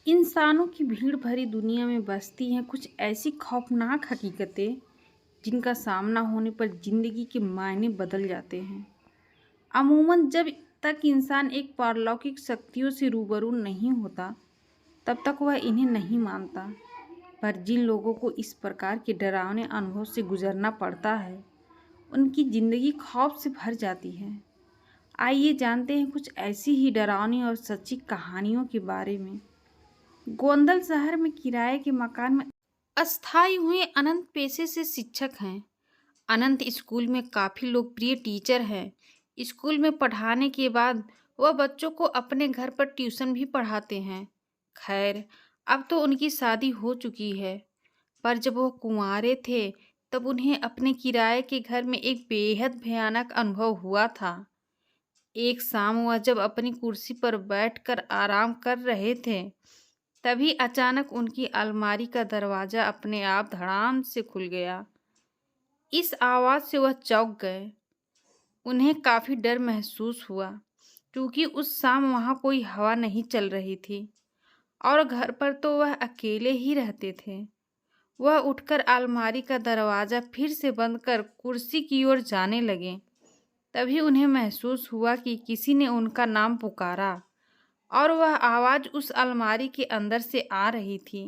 इंसानों की भीड़ भरी दुनिया में बसती हैं कुछ ऐसी खौफनाक हकीकतें जिनका सामना होने पर जिंदगी के मायने बदल जाते हैं। अमूमन जब तक इंसान एक पारलौकिक शक्तियों से रूबरू नहीं होता तब तक वह इन्हें नहीं मानता। पर जिन लोगों को इस प्रकार के डरावने अनुभव से गुजरना पड़ता है उनकी जिंदगी खौफ से भर जाती है। आइए जानते हैं कुछ ऐसी ही डरावनी और सच्ची कहानियों के बारे में। गोंदल शहर में किराए के मकान में अस्थायी हुए अनंत पेशे से शिक्षक हैं। अनंत स्कूल में काफ़ी लोकप्रिय टीचर हैं। स्कूल में पढ़ाने के बाद वह बच्चों को अपने घर पर ट्यूशन भी पढ़ाते हैं। खैर, अब तो उनकी शादी हो चुकी है, पर जब वह कुंवारे थे तब उन्हें अपने किराए के घर में एक बेहद भयानक अनुभव हुआ था। एक शाम वह जब अपनी कुर्सी पर बैठकर आराम कर रहे थे तभी अचानक उनकी अलमारी का दरवाज़ा अपने आप धड़ाम से खुल गया। इस आवाज़ से वह चौंक गए। उन्हें काफ़ी डर महसूस हुआ क्योंकि उस शाम वहाँ कोई हवा नहीं चल रही थी और घर पर तो वह अकेले ही रहते थे। वह उठकर अलमारी का दरवाज़ा फिर से बंद कर कुर्सी की ओर जाने लगे। तभी उन्हें महसूस हुआ कि किसी ने उनका नाम पुकारा और वह आवाज़ उस अलमारी के अंदर से आ रही थी।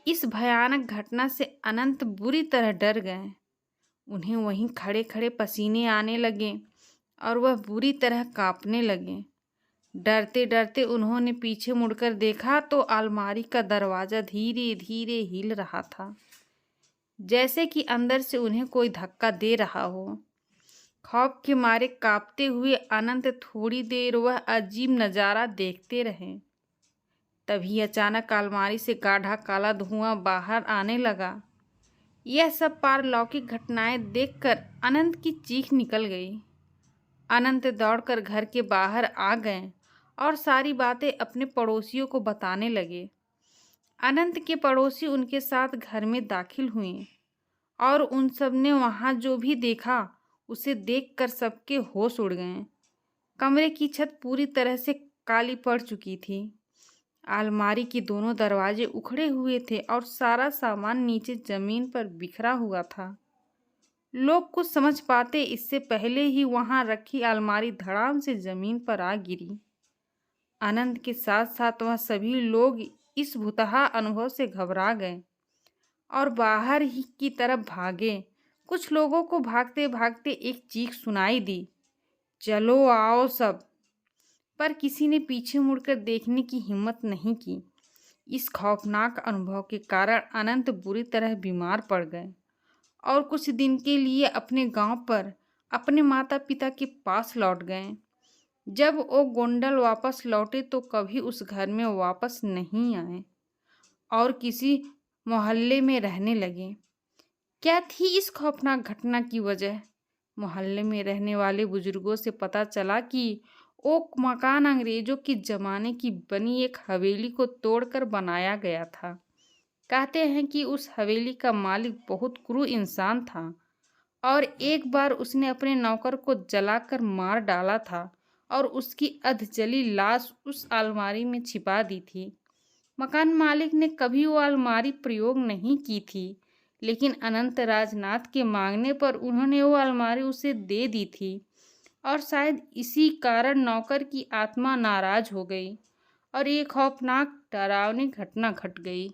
इस भयानक घटना से अनंत बुरी तरह डर गए। उन्हें वहीं खड़े खड़े पसीने आने लगे और वह बुरी तरह कांपने लगे। डरते डरते उन्होंने पीछे मुड़कर देखा तो अलमारी का दरवाज़ा धीरे धीरे हिल रहा था, जैसे कि अंदर से उन्हें कोई धक्का दे रहा हो। खौफ के मारे कांपते हुए अनंत थोड़ी देर वह अजीब नज़ारा देखते रहे। तभी अचानक अलमारी से गाढ़ा काला धुआं बाहर आने लगा। यह सब पारलौकिक घटनाएं देखकर अनंत की चीख निकल गई। अनंत दौड़कर घर के बाहर आ गए और सारी बातें अपने पड़ोसियों को बताने लगे। अनंत के पड़ोसी उनके साथ घर में दाखिल हुए और उन सब ने वहाँ जो भी देखा उसे देखकर सबके होश उड़ गए। कमरे की छत पूरी तरह से काली पड़ चुकी थी। अलमारी के दोनों दरवाजे उखड़े हुए थे और सारा सामान नीचे जमीन पर बिखरा हुआ था। लोग कुछ समझ पाते इससे पहले ही वहां रखी अलमारी धड़ाम से जमीन पर आ गिरी। आनंद के साथ साथ वह सभी लोग इस भुतहा अनुभव से घबरा गए और बाहर ही की तरफ भागे। कुछ लोगों को भागते भागते एक चीख सुनाई दी, चलो आओ सब। पर किसी ने पीछे मुड़कर देखने की हिम्मत नहीं की। इस खौफनाक अनुभव के कारण अनंत बुरी तरह बीमार पड़ गए और कुछ दिन के लिए अपने गांव पर अपने माता पिता के पास लौट गए। जब वो गोंडल वापस लौटे तो कभी उस घर में वापस नहीं आए और किसी मोहल्ले में रहने लगे। क्या थी इस खौफनाक घटना की वजह? मोहल्ले में रहने वाले बुजुर्गों से पता चला कि वो मकान अंग्रेजों के ज़माने की बनी एक हवेली को तोड़कर बनाया गया था। कहते हैं कि उस हवेली का मालिक बहुत क्रूर इंसान था और एक बार उसने अपने नौकर को जलाकर मार डाला था और उसकी अधजली लाश उस अलमारी में छिपा दी थी। मकान मालिक ने कभी वो अलमारी प्रयोग नहीं की थी, लेकिन अनंत राजनाथ के मांगने पर उन्होंने वो अलमारी उसे दे दी थी और शायद इसी कारण नौकर की आत्मा नाराज हो गई और ये खौफनाक डरावनी घटना घट गई।